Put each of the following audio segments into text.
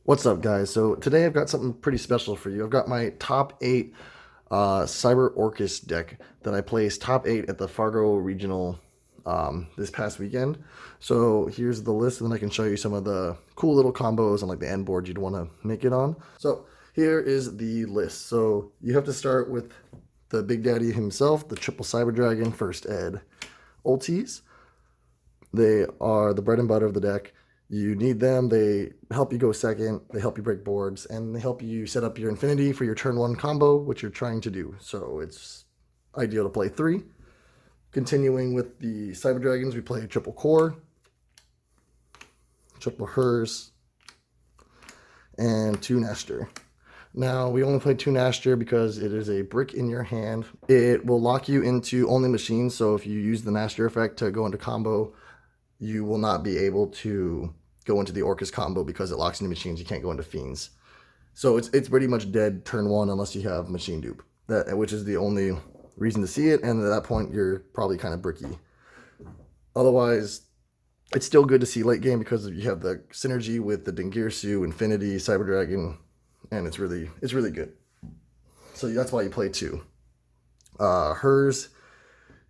What's up, guys? So today I've got something pretty special for you. I've got my top 8 Cyber Orcust deck that I placed top 8 at the Fargo Regional this past weekend. So here's the list, and then I can show you some of the cool little combos and like the end board you'd want to make it on. So here is the list. So you have to start with the Big Daddy himself, the Triple Cyber Dragon First Ed ultis. They are the bread and butter of the deck. You need them. They help you go second, they help you break boards, and they help you set up your infinity for your turn 1 combo, which you're trying to do. So it's ideal to play 3. Continuing with the Cyber Dragons, we play Triple Core, Triple Hers, and 2 Nashter. Now, we only play 2 Nashter because it is a brick in your hand. It will lock you into only machines, so if you use the Nashter effect to go into combo, you will not be able to go into the Orcust combo because it locks into machines. You can't go into fiends. So it's pretty much dead turn 1 unless you have machine dupe, which is the only reason to see it, and at that point you're probably kind of bricky. Otherwise, it's still good to see late game because you have the synergy with the Dingirsu, Infinity, Cyber Dragon, and it's really good. So that's why you play 2. Hers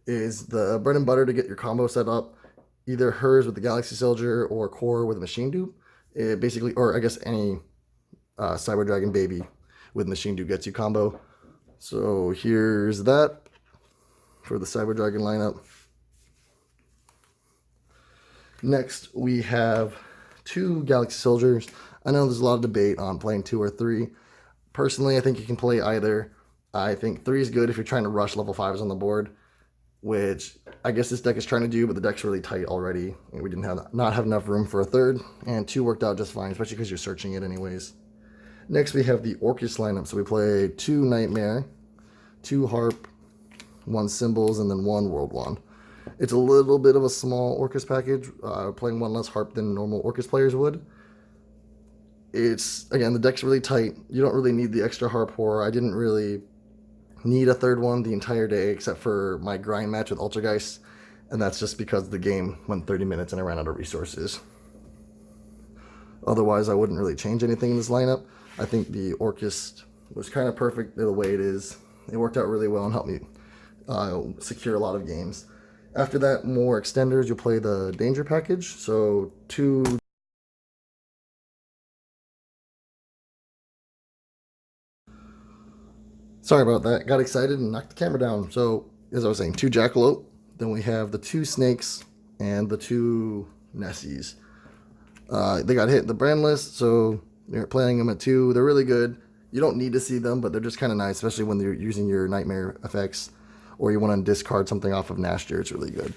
is the bread and butter to get your combo set up. Either Hers with the Galaxy Soldier or Core with a machine dupe. It basically, or I guess any Cyber Dragon baby with machine dupe gets you combo. So here's that for the Cyber Dragon lineup. Next, we have 2 Galaxy Soldiers. I know there's a lot of debate on playing 2 or 3. Personally, I think you can play either. I think 3 is good if you're trying to rush level 5s on the board, which I guess this deck is trying to do, but the deck's really tight already. We didn't not have enough room for a 3rd, and 2 worked out just fine, especially because you're searching it anyways. Next, we have the Orcust lineup. So we play 2 Nightmare, 2 Harp, 1 Symbols, and then 1 World Wand. It's a little bit of a small Orcust package, playing 1 less Harp than normal Orcust players would. Again, the deck's really tight. You don't really need the extra Harp horror. I didn't really need a 3rd one the entire day except for my grind match with Ultrageist, and that's just because the game went 30 minutes and I ran out of resources. Otherwise, I wouldn't really change anything in this lineup. I think the Orcust was kind of perfect the way it is. It worked out really well and helped me secure a lot of games. After that, more extenders, you'll play the Danger package. So 2 Sorry about that. Got excited and knocked the camera down. So, as I was saying, 2 Jackalope. Then we have the 2 Snakes and the 2 Nessies. They got hit in the brand list, so you're playing them at 2. They're really good. You don't need to see them, but they're just kind of nice, especially when you're using your Nightmare effects or you want to discard something off of Nashter. It's really good.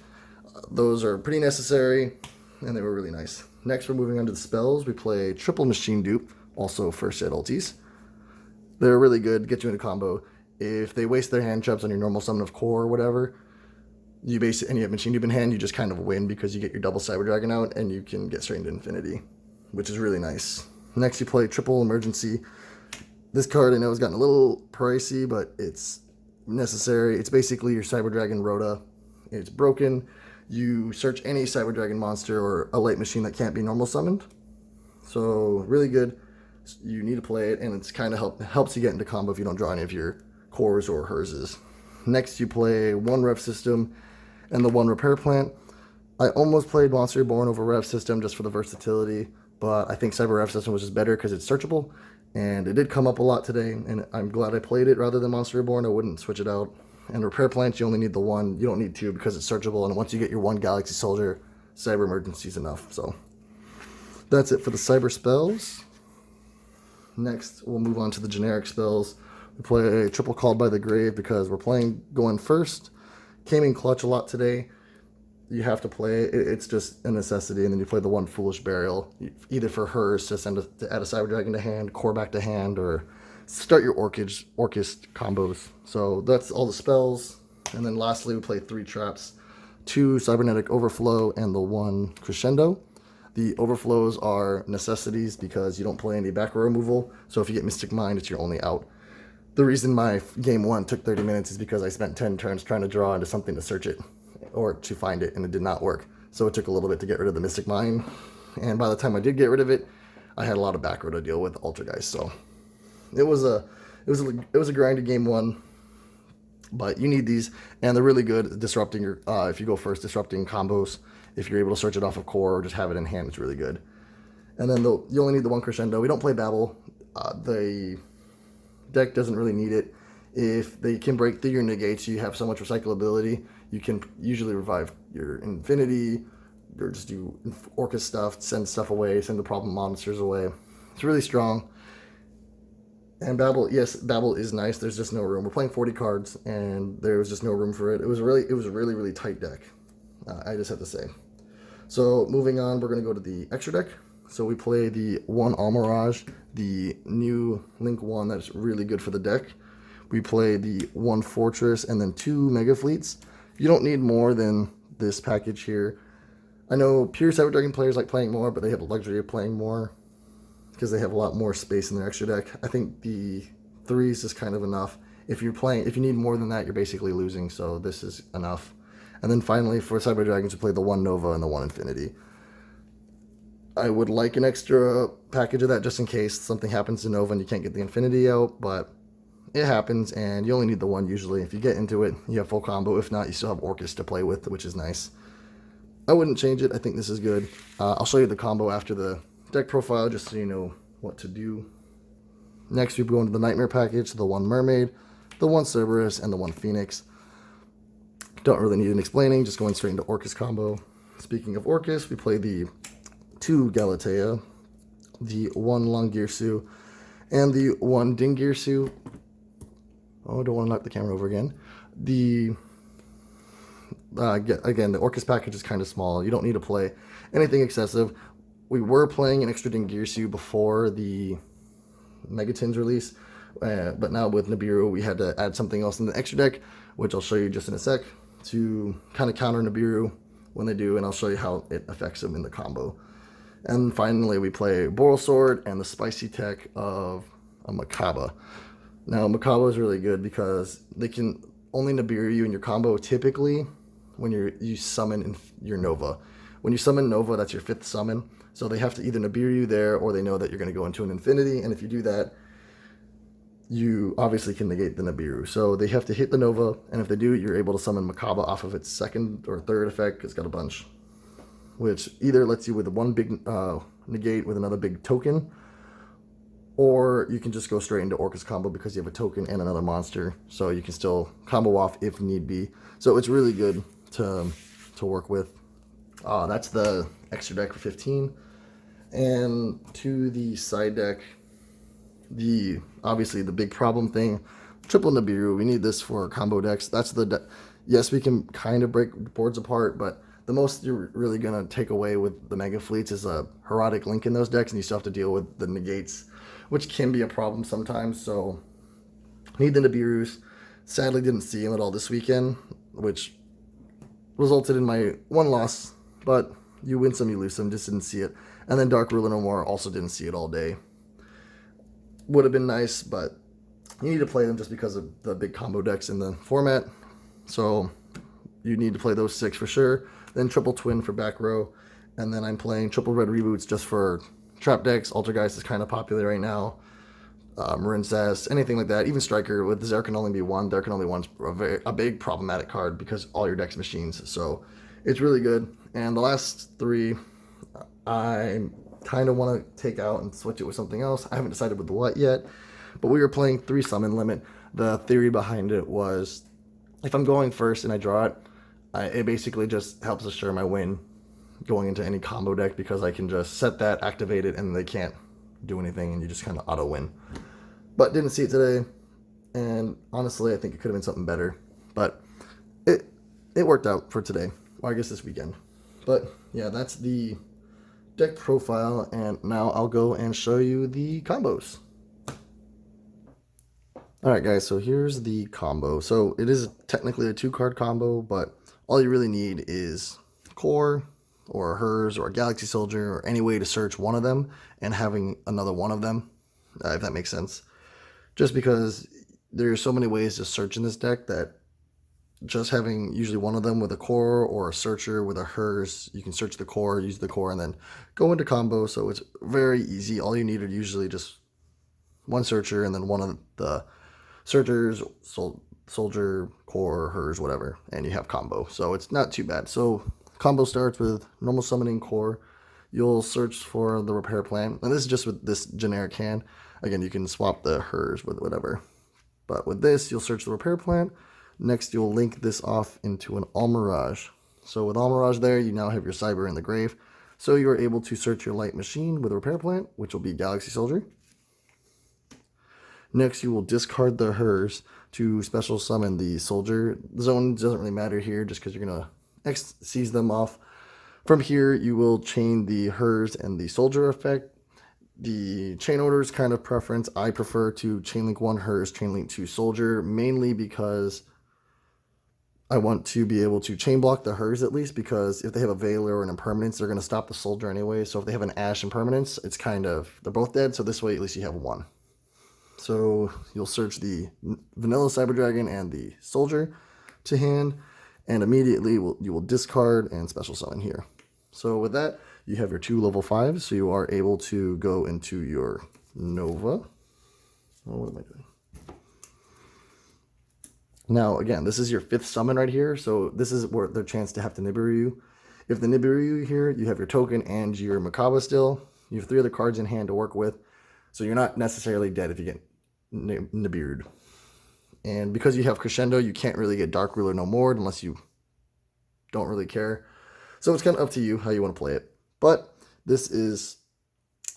Those are pretty necessary, and they were really nice. Next, we're moving on to the spells. We play Triple Machine Dupe, also First Ed ultis. They're really good, get you into combo. If they waste their hand traps on your normal summon of Core or whatever, and you have Machine Dupe in hand, you just kind of win because you get your double Cyber Dragon out and you can get straight into Infinity, which is really nice. Next, you play Triple Emergency. This card I know has gotten a little pricey, but it's necessary. It's basically your Cyber Dragon Rhoda. It's broken. You search any Cyber Dragon monster or a light machine that can't be normal summoned. So really good. You need to play it, and it's kind of helps you get into combo if you don't draw any of your Cores or Herses. Next, you play 1 Rev System and the 1 Repair Plant. I almost played Monster Reborn over Rev System just for the versatility, but I think Cyber Rev System was just better because it's searchable, and it did come up a lot today, and I'm glad I played it rather than Monster Reborn. I wouldn't switch it out. And Repair Plant, you only need the 1. You don't need 2 because it's searchable, and once you get your 1 Galaxy Soldier, Cyber Emergency is enough. So that's it for the Cyber spells. Next, we'll move on to the generic spells. We play a Triple Called by the Grave because we're going first. Came in clutch a lot today. You have to play it. It's just a necessity. And then you play the 1 Foolish Burial, either for Hers to add a Cyber Dragon to hand, Core back to hand, or start your Orcust combos. So that's all the spells. And then lastly, we play 3 traps, 2 Cybernetic Overflow and the 1 Crescendo. The overflows are necessities because you don't play any back row removal, so if you get Mystic Mind, it's your only out. The reason my game 1 took 30 minutes is because I spent 10 turns trying to draw into something to search it, or to find it, and it did not work. So it took a little bit to get rid of the Mystic Mind, and by the time I did get rid of it, I had a lot of back row to deal with Ultrageist, so it was a grindy game one. But you need these, and they're really good at disrupting your, if you go first, disrupting combos. If you're able to search it off of core or just have it in hand, it's really good. And then you only need the one Crescendo. We don't play Babel. The deck doesn't really need it. If they can break through your negates, you have so much recyclability. You can usually revive your Infinity, or just do Orcust stuff, send stuff away, send the problem monsters away. It's really strong. And Babel, yes, Babel is nice. There's just no room. We're playing 40 cards, and there was just no room for it. It was a really tight deck. I just have to say. So moving on, we're going to go to the extra deck. So we play the one Almirage, the new Link 1 that's really good for the deck. We play the one Fortress and then 2 Mega Fleets. You don't need more than this package here. I know pure Cyber Dragon players like playing more, but they have the luxury of playing more because they have a lot more space in their extra deck. I think the 3 is just kind of enough. If you need more than that, you're basically losing, so this is enough. And then finally, for Cyber Dragons, you play the one Nova and the one Infinity. I would like an extra package of that just in case something happens to Nova and you can't get the Infinity out, but it happens, and you only need the one usually. If you get into it, you have full combo. If not, you still have Orcust to play with, which is nice. I wouldn't change it. I think this is good. I'll show you the combo after the deck profile just so you know what to do. Next, we go into the Nightmare package, the one Mermaid, the one Cerberus, and the one Phoenix. Don't really need an explaining, just going straight into Orcust combo. Speaking of Orcust, we play the 2 Galatea, the 1 Longirsu, and the 1 Dingirsu. Oh, I don't want to knock the camera over again. Again, the Orcust package is kind of small. You don't need to play anything excessive. We were playing an extra Dingirsu before the Megatins release, but now with Nibiru, we had to add something else in the extra deck, which I'll show you just in a sec, to kind of counter Nibiru when they do, and I'll show you how it affects them in the combo. And finally, we play Boral Sword and the spicy tech of a Makaba. Now, Makaba is really good because they can only Nibiru you in your combo typically when you summon your Nova. When you summon Nova, that's your 5th summon. So they have to either Nibiru you there, or they know that you're going to go into an Infinity. And if you do that, you obviously can negate the Nibiru. So they have to hit the Nova, and if they do, you're able to summon Makaba off of its 2nd or 3rd effect. It's got a bunch, which either lets you with one big negate with another big token, or you can just go straight into Orcust combo because you have a token and another monster, so you can still combo off if need be. So it's really good to work with. That's the extra deck for 15. And to the side deck, obviously the big problem thing, triple Nibiru. We need this for combo decks. That's yes, we can kind of break boards apart, but the most you're really gonna take away with the Mega Fleets is a Herodic Link in those decks, and you still have to deal with the negates, which can be a problem sometimes. So need the Nibirus. Sadly, didn't see him at all this weekend, which resulted in my 1 loss. But you win some, you lose some. Just didn't see it. And then Dark Ruler No More, also didn't see it all day. Would have been nice, but you need to play them just because of the big combo decks in the format. So you need to play those 6 for sure. Then triple Twin for back row. And then I'm playing triple Red Reboots just for trap decks. Altergeist is kind of popular right now. Marin Sass, anything like that. Even Striker, with there can only be 1. There can only be 1's a big problematic card because all your deck's machines. So it's really good. And the last 3, I kind of want to take out and switch it with something else. I haven't decided with what yet, but we were playing 3 summon limit. The theory behind it was if I'm going first and I draw it, it basically just helps assure my win going into any combo deck because I can just set that, activate it, and they can't do anything, and you just kind of auto win. But didn't see it today, and honestly, I think it could have been something better. But it worked out for today, or I guess this weekend. But yeah, that's the deck profile, and now I'll go and show you the combos. Alright guys, so here's the combo. So it is technically a 2-card combo, but all you really need is Core, or Hers, or a Galaxy Soldier, or any way to search one of them, and having another one of them, if that makes sense. Just because there's so many ways to search in this deck that just having usually one of them with a core or a searcher with a hers. You can search the core, use the core, and then go into combo. So it's very easy. All you need are usually just one searcher and then one of the searchers, soldier, core, hers, whatever, and you have combo. So it's not too bad. So combo starts with normal summoning core. You'll search for the repair plan, and this is just with this generic hand. Again, you can swap the hers with whatever. But with this, you'll search the repair plant. Next, you'll link this off into an Almirage. So with Almirage there, you now have your Cyber in the grave. So you're able to search your light machine with a repair plant, which will be Galaxy Soldier. Next, you will discard the hers to special summon the soldier. The zone doesn't really matter here just because you're going to seize them off. From here, you will chain the hers and the soldier effect. The chain order is kind of preference. I prefer to chain link one hers, chain link two soldier, mainly because I want to be able to chain block the hers at least, because if they have a Veiler or an Impermanence, they're going to stop the soldier anyway. So if they have an Ash Impermanence, it's kind of, they're both dead. So this way, at least you have one. So you'll search the vanilla Cyber Dragon and the soldier to hand, and immediately you will discard and special summon here. So with that, you have your 2 level 5s, so you are able to go into your Nova. Oh, what am I doing? Now, again, this is your 5th summon right here, so this is where the chance to have to Nibiru. If the Nibiru here, you have your token and your Makaba still. You have 3 other cards in hand to work with, so you're not necessarily dead if you get Nibiru'd. And because you have Crescendo, you can't really get Dark Ruler no more unless you don't really care. So it's kind of up to you how you want to play it. But this is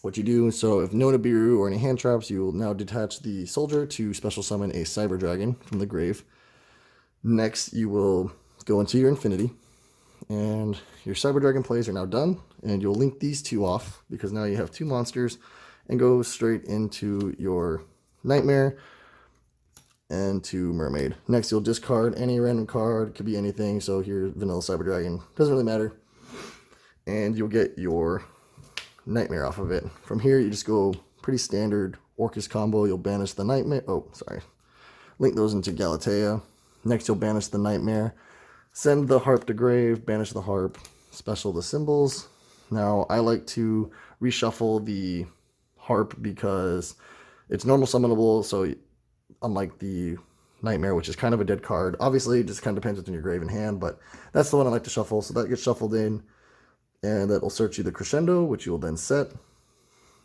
what you do. So if no Nibiru or any hand traps, you will now detach the soldier to special summon a Cyber Dragon from the grave. Next, you will go into your Infinity, and your Cyber Dragon plays are now done, and you'll link these 2 off because now you have 2 monsters, and go straight into your Nightmare and to Mermaid. Next, you'll discard any random card. It could be anything. So here, Vanilla Cyber Dragon. Doesn't really matter. And you'll get your Nightmare off of it. From here, you just go pretty standard Orcust combo. You'll banish the Nightmare. Oh, sorry. Link those into Galatea. Next, you'll banish the Nightmare. Send the Harp to grave. Banish the Harp. Special the symbols. Now, I like to reshuffle the Harp because it's normal summonable, so unlike the Nightmare, which is kind of a dead card. Obviously, it just kind of depends what's in your grave and hand, but that's the one I like to shuffle. So that gets shuffled in, and that will search you the Crescendo, which you will then set.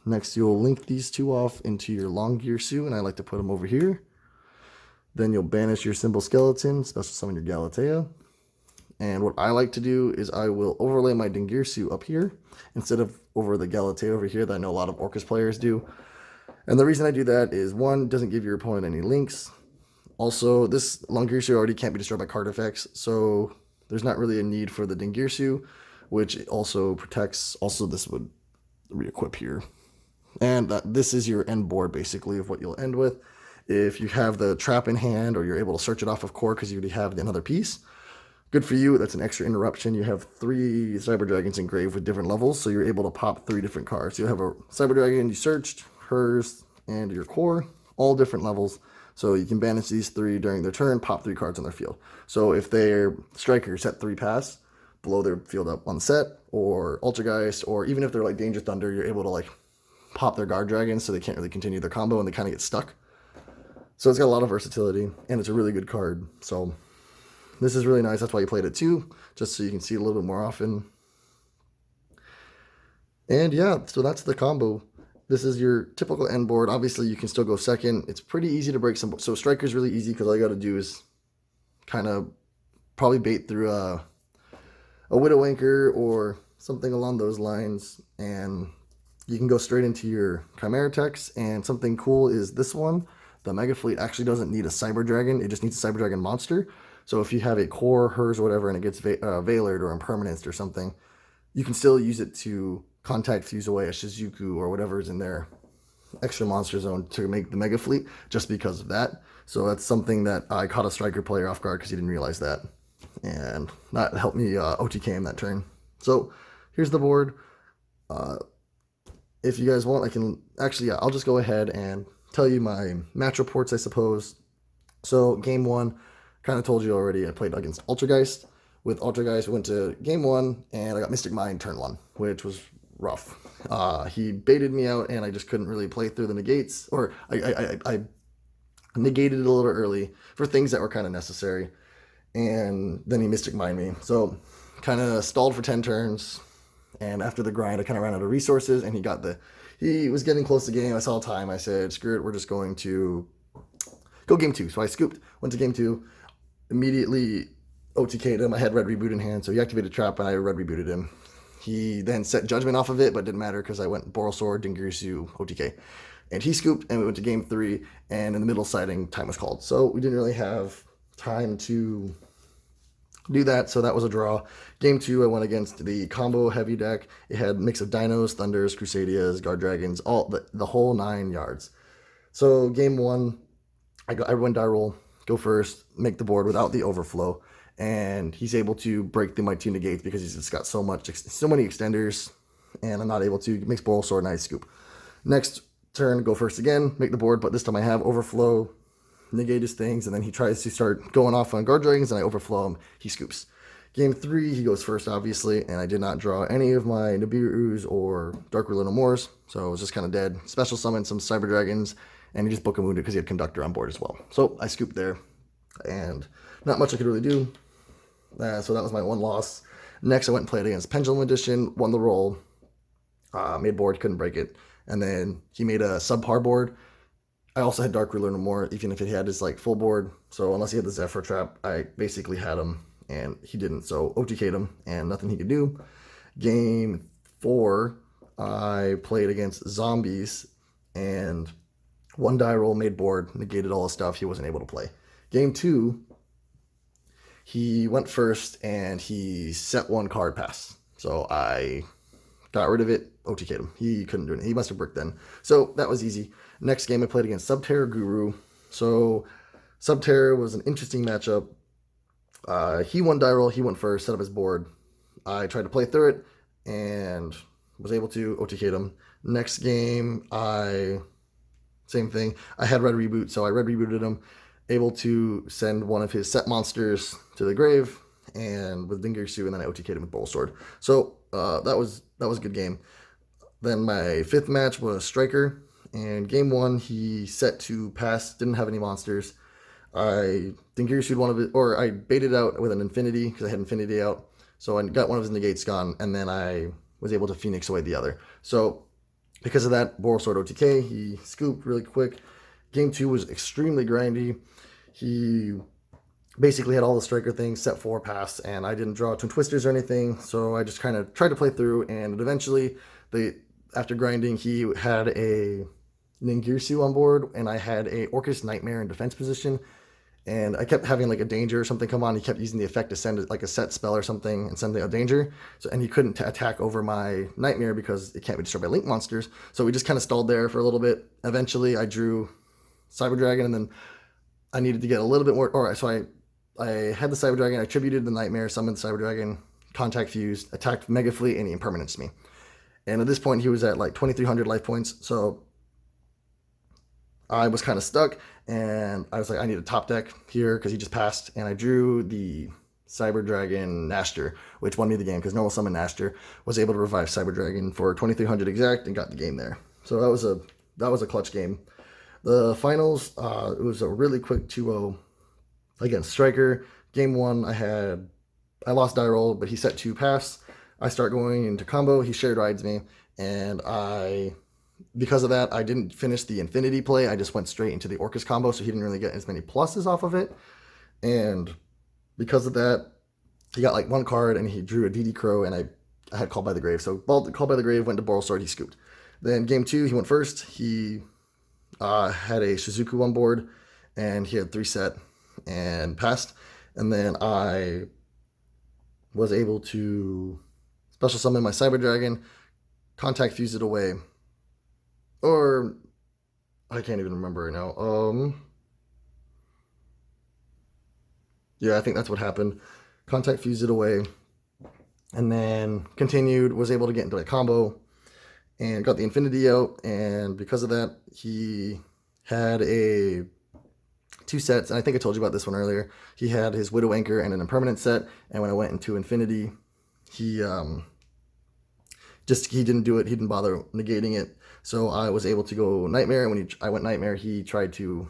Next, you'll link these 2 off into your Long Gear Suit, and I like to put them over here. Then you'll banish your Symbol Skeleton, special summon your Galatea. And what I like to do is I will overlay my Dingirsu up here instead of over the Galatea over here that I know a lot of Orcust players do. And the reason I do that is, 1, it doesn't give your opponent any links. Also, this Longirsu already can't be destroyed by card effects, so there's not really a need for the Dingirsu, which also protects. Also, this would re-equip here. And this is your end board, basically, of what you'll end with. If you have the trap in hand, or you're able to search it off of core because you already have another piece, good for you. That's an extra interruption. You have 3 Cyber Dragons engraved with different levels, so you're able to pop 3 different cards. You have a Cyber Dragon you searched, hers, and your core, all different levels. So you can banish these 3 during their turn, pop 3 cards on their field. So if they're strikers, set 3 pass, blow their field up on set, or Ultrageist, or even if they're like Danger Thunder, you're able to like pop their Guard Dragons so they can't really continue their combo and they kind of get stuck. So it's got a lot of versatility, and it's a really good card. So this is really nice. That's why you played it too, just so you can see it a little bit more often. And yeah, so that's the combo. This is your typical end board. Obviously, you can still go second. It's pretty easy to break some. So Striker's really easy because all you got to do is kind of probably bait through a Widow Anchor or something along those lines, and you can go straight into your Chimera Techs. And something cool is this one. The Mega Fleet actually doesn't need a Cyber Dragon. It just needs a Cyber Dragon monster. So if you have a core, hers, or whatever, and it gets Veilered or Impermanence or something, you can still use it to contact fuse away a Shizuku or whatever is in their extra monster zone to make the Mega Fleet just because of that. So that's something that I caught a Striker player off guard because he didn't realize that. And that helped me OTK him that turn. So here's the board. If you guys want, I can actually, yeah, I'll just go ahead and tell you my match reports, I suppose. So game 1, kind of told you already, I played against Ultrageist. With Ultrageist, we went to game 1, and I got Mystic Mind turn 1, which was rough. He baited me out, and I just couldn't really play through the negates, or I negated it a little early for things that were kind of necessary, and then he Mystic Mind me. So kind of stalled for 10 turns, and after the grind, I kind of ran out of resources, and he was getting close to game. I saw time. I said, screw it, we're just going to go game 2. So I scooped, went to game 2, immediately OTK'd him. I had red reboot in hand, so he activated trap, and I red rebooted him. He then set judgment off of it, but it didn't matter because I went Boral Sword, Dingirsu, OTK. And he scooped, and we went to game 3, and in the middle siding, time was called. So we didn't really have time to do that, so that was a draw. Game 2, I went against the combo heavy deck. It had a mix of Dinos, Thunders, Crusadias, Guard Dragons, all the whole 9 yards. So game 1, I went die roll, go first, make the board without the overflow, and he's able to break my 2 negates because he's just got so many extenders, and I'm not able to. Makes Boral Sword, and I scoop. Next turn, go first again, make the board, but this time I have overflow, negate his things, and then he tries to start going off on Guard Dragons, and I overflow him, he scoops. Game 3, he goes first, obviously, and I did not draw any of my Nibiru's or Dark Ruler No Mores, so I was just kind of dead. Special summoned some Cyber Dragons, and he just book and wounded because he had Conductor on board as well. So I scooped there, and not much I could really do. So that was my 1 loss. Next, I went and played against Pendulum Edition, won the roll, made board, couldn't break it, and then he made a subpar board. I also had Dark Ruler No More, even if he had his full board. So unless he had the Zephyr Trap, I basically had him, and he didn't. So OTK'd him, and nothing he could do. Game 4, I played against Zombies, and 1 die roll, made board, negated all his stuff. He wasn't able to play. Game 2, he went first, and he set 1 card pass. So I got rid of it, OTK'd him. He couldn't do it. He must have bricked then. So that was easy. Next game, I played against Subterror Guru. So Subterror was an interesting matchup. He won die roll. He went first, set up his board. I tried to play through it and was able to OTK'd him. Next game, same thing. I had red reboot, so I red rebooted him. Able to send one of his set monsters to the grave, and with Dingirsu, and then I OTK'd him with Boral Sword. So that was a good game. Then my 5th match was Striker, and game 1 he set to pass, didn't have any monsters. I Dingirsu'd one of it, or I baited out with an Infinity because I had Infinity out, so I got one of his negates gone, and then I was able to Phoenix away the other. So because of that, Boral Sword OTK, he scooped really quick. Game 2 was extremely grindy. He basically had all the Striker things, set 4, pass, and I didn't draw Twin Twisters or anything, so I just kind of tried to play through, and eventually, after grinding, he had a Ningirsu on board, and I had a Orcust Nightmare in defense position, and I kept having a danger or something come on. He kept using the effect to send a set spell or something and send a danger, and he couldn't attack over my Nightmare because it can't be destroyed by Link monsters, so we just kind of stalled there for a little bit. Eventually, I drew Cyber Dragon, and then I needed to get a little bit more. Alright, so I had the Cyber Dragon, I attributed the Nightmare, summoned the Cyber Dragon, contact fused, attacked Mega Fleet, and he impermanenced me. And at this point, he was at 2,300 life points, so I was kind of stuck, and I was like, I need a top deck here because he just passed, and I drew the Cyber Dragon Nashter, which won me the game because normal summon Nashter was able to revive Cyber Dragon for 2,300 exact and got the game there. So that was a clutch game. The finals, it was a really quick 2-0 against Striker. Game 1, I lost die roll, but he set 2 pass. I start going into combo. He shared rides me, and because of that, I didn't finish the Infinity play. I just went straight into the Orcust combo, so he didn't really get as many pluses off of it. And because of that, he got 1 card, and he drew a DD Crow, and I had Called by the Grave. So Called by the Grave, went to Boral Sword, he scooped. Then game 2, he went first. He had a Shizuku on board, and he had 3 set and passed. And then I was able to special summon my Cyber Dragon, contact fuse it away, or I can't even remember right now. Yeah, I think that's what happened. Contact fuse it away, and then continued, was able to get into a combo, and got the Infinity out, and because of that, he had a 2 sets, and I think I told you about this one earlier. He had his Widow Anchor and an Impermanent set, and when I went into Infinity, he he didn't do it. He didn't bother negating it. So I was able to go Nightmare, and when I went Nightmare, he tried to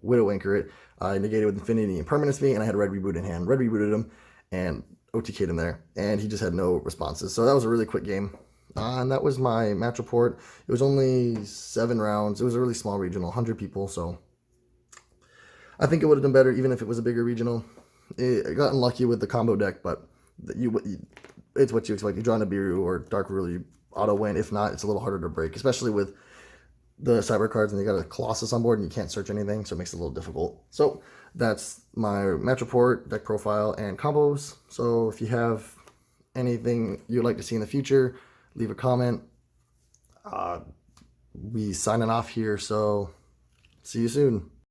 Widow Anchor it. I negated with Infinity and Permanence me, and I had Red Reboot in hand. Red rebooted him, and OTK'd him there, and he just had no responses. So that was a really quick game. And that was my match report. It was only 7 rounds. It was a really small regional, 100 people, so I think it would have done better even if it was a bigger regional. I got unlucky with the combo deck, but it's what you expect. You draw a Nibiru or Dark Rule, you auto win. If not, it's a little harder to break, especially with the cyber cards, and you got a Colossus on board and you can't search anything, so it makes it a little difficult. So that's my match report, deck profile, and combos. So if you have anything you'd like to see in the future, leave a comment. We signing off here, so see you soon.